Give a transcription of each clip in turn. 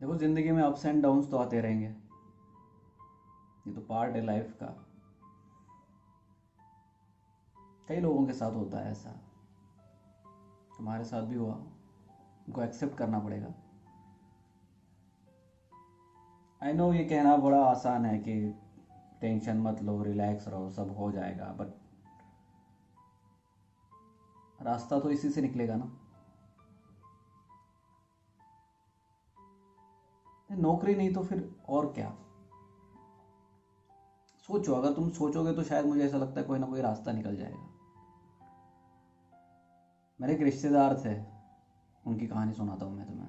देखो, ज़िंदगी में अप्स एंड डाउन्स तो आते रहेंगे। ये तो पार्ट है लाइफ का। कई लोगों के साथ होता है ऐसा। तुम्हारे साथ भी हुआ। उनको एक्सेप्ट करना पड़ेगा। आई नो ये कहना बड़ा आसान है कि टेंशन मत लो, रिलैक्स रहो, सब हो जाएगा, बट रास्ता तो इसी से निकलेगा ना। नौकरी नहीं तो फिर और क्या। सोचो, अगर तुम सोचोगे तो शायद मुझे ऐसा लगता है कोई ना कोई रास्ता निकल जाएगा। मेरे एक रिश्तेदार थे, उनकी कहानी सुनाता हूँ मैं तुम्हें।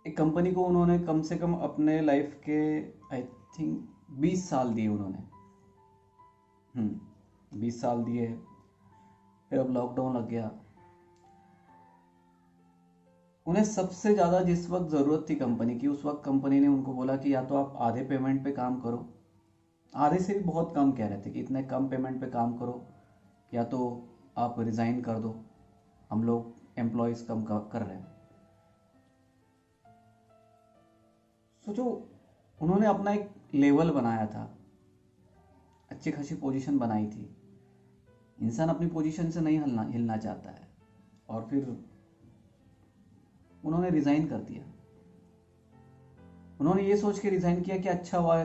एक कंपनी को उन्होंने कम से कम अपने लाइफ के आई थिंक 20 साल दिए उन्होंने। 20 साल दिए। फिर अब लॉकडाउन लग गया। उन्हें सबसे ज़्यादा जिस वक्त ज़रूरत थी कंपनी की, उस वक्त कंपनी ने उनको बोला कि या तो आप आधे पेमेंट पे काम करो। आधे से भी बहुत कम कह रहे थे कि इतने कम पेमेंट पे काम करो, या तो आप रिज़ाइन कर दो, हम लोग एम्प्लॉयज़ कम कर रहे हैं। सोचो, उन्होंने अपना एक लेवल बनाया था, अच्छी खासी पोजीशन बनाई थी। इंसान अपनी पोजीशन से नहीं हिलना हिलना चाहता है, और फिर उन्होंने रिज़ाइन कर दिया। उन्होंने ये सोच के रिज़ाइन किया कि अच्छा हुआ,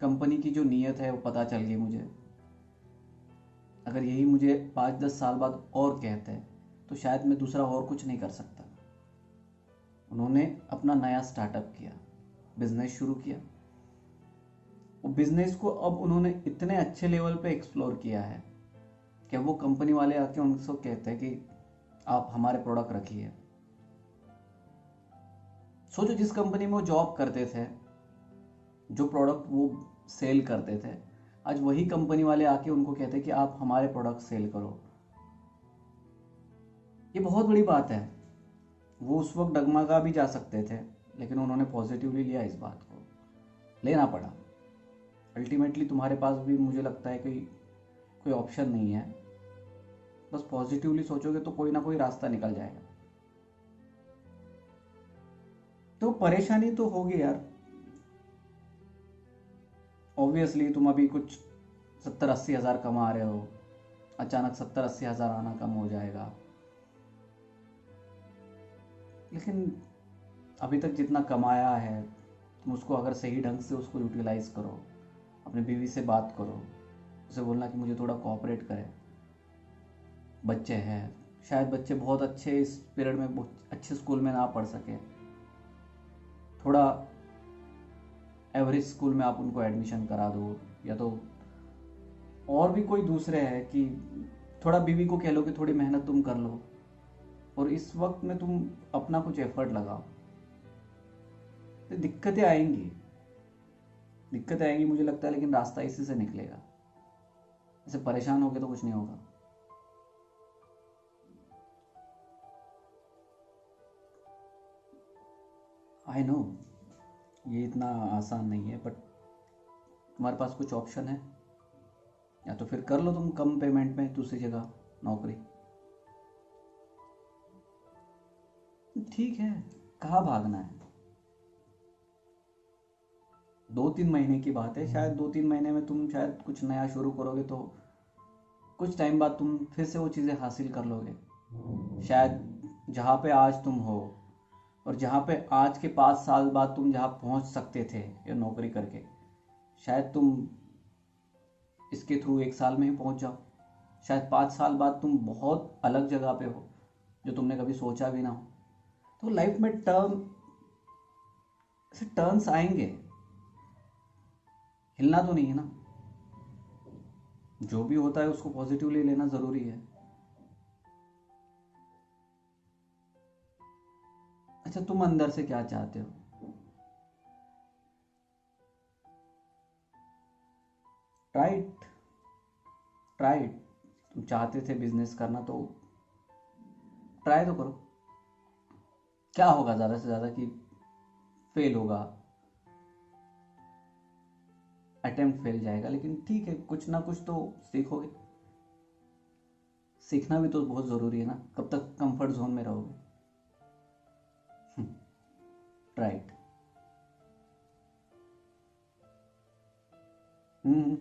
कंपनी की जो नीयत है वो पता चल गई मुझे। अगर यही मुझे 5-10 साल बाद और कहते हैं तो शायद मैं दूसरा और कुछ नहीं कर सकता। उन्होंने अपना नया स्टार्टअप किया, बिजनेस शुरू किया। वो बिजनेस को अब उन्होंने इतने अच्छे लेवल पे एक्सप्लोर किया है कि वो कंपनी वाले आके उनसे कहते हैं कि आप हमारे प्रोडक्ट रखिए। सोचो, जिस कंपनी में वो जॉब करते थे, जो प्रोडक्ट वो सेल करते थे, आज वही कंपनी वाले आके उनको कहते हैं कि आप हमारे प्रोडक्ट सेल करो। ये बहुत बड़ी बात है। वो उस वक्त डगमगा भी जा सकते थे, लेकिन उन्होंने पॉजिटिवली लिया इस बात को। लेना पड़ा। अल्टीमेटली तुम्हारे पास भी मुझे लगता है कि कोई ऑप्शन नहीं है। बस पॉजिटिवली सोचोगे तो कोई ना कोई रास्ता निकल जाएगा। तो परेशानी तो होगी यार। ऑब्वियसली तुम अभी कुछ 70-80 हज़ार कमा रहे हो, अचानक 70-80 हज़ार आना कम हो जाएगा। लेकिन अभी तक जितना कमाया है, तुम उसको अगर सही ढंग से उसको यूटिलाइज करो। अपनी बीवी से बात करो, उसे बोलना कि मुझे थोड़ा कोऑपरेट करे। बच्चे हैं, शायद बच्चे बहुत अच्छे इस पीरियड में बहुत अच्छे स्कूल में ना पढ़ सके, थोड़ा एवरेज स्कूल में आप उनको एडमिशन करा दो। या तो और भी कोई दूसरे है कि थोड़ा बीवी को कह लो कि थोड़ी मेहनत तुम कर लो, और इस वक्त में तुम अपना कुछ एफर्ट लगाओ। तो दिक्कतें आएंगी मुझे लगता है, लेकिन रास्ता इसी से निकलेगा। ऐसे परेशान होके तो कुछ नहीं होगा। आई नो ये इतना आसान नहीं है, बट तुम्हारे पास कुछ ऑप्शन है। या तो फिर कर लो तुम कम पेमेंट में दूसरी जगह नौकरी। ठीक है, कहाँ भागना है। 2-3 महीने की बात है, शायद 2-3 महीने में तुम शायद कुछ नया शुरू करोगे तो कुछ टाइम बाद तुम फिर से वो चीज़ें हासिल कर लोगे। शायद जहाँ पे आज तुम हो, और जहाँ पे आज के 5 साल बाद तुम जहाँ पहुँच सकते थे ये नौकरी करके, शायद तुम इसके थ्रू 1 साल में ही पहुँच जाओ। शायद 5 साल बाद तुम बहुत अलग जगह पे हो जो तुमने कभी सोचा भी ना हो। तो लाइफ में ऐसे टर्न्स आएंगे। हिलना तो नहीं है ना। जो भी होता है उसको पॉजिटिवली लेना ज़रूरी है। अच्छा, तुम अंदर से क्या चाहते हो? Right, right. तुम चाहते थे बिजनेस करना, तो ट्राई तो करो। क्या होगा ज़्यादा से ज़्यादा कि फेल होगा, अटेम्प्ट फेल जाएगा, लेकिन ठीक है, कुछ ना कुछ तो सीखोगे। सीखना भी तो बहुत ज़रूरी है ना, कब तक कंफर्ट जोन में रहोगे। राइट। हम्म।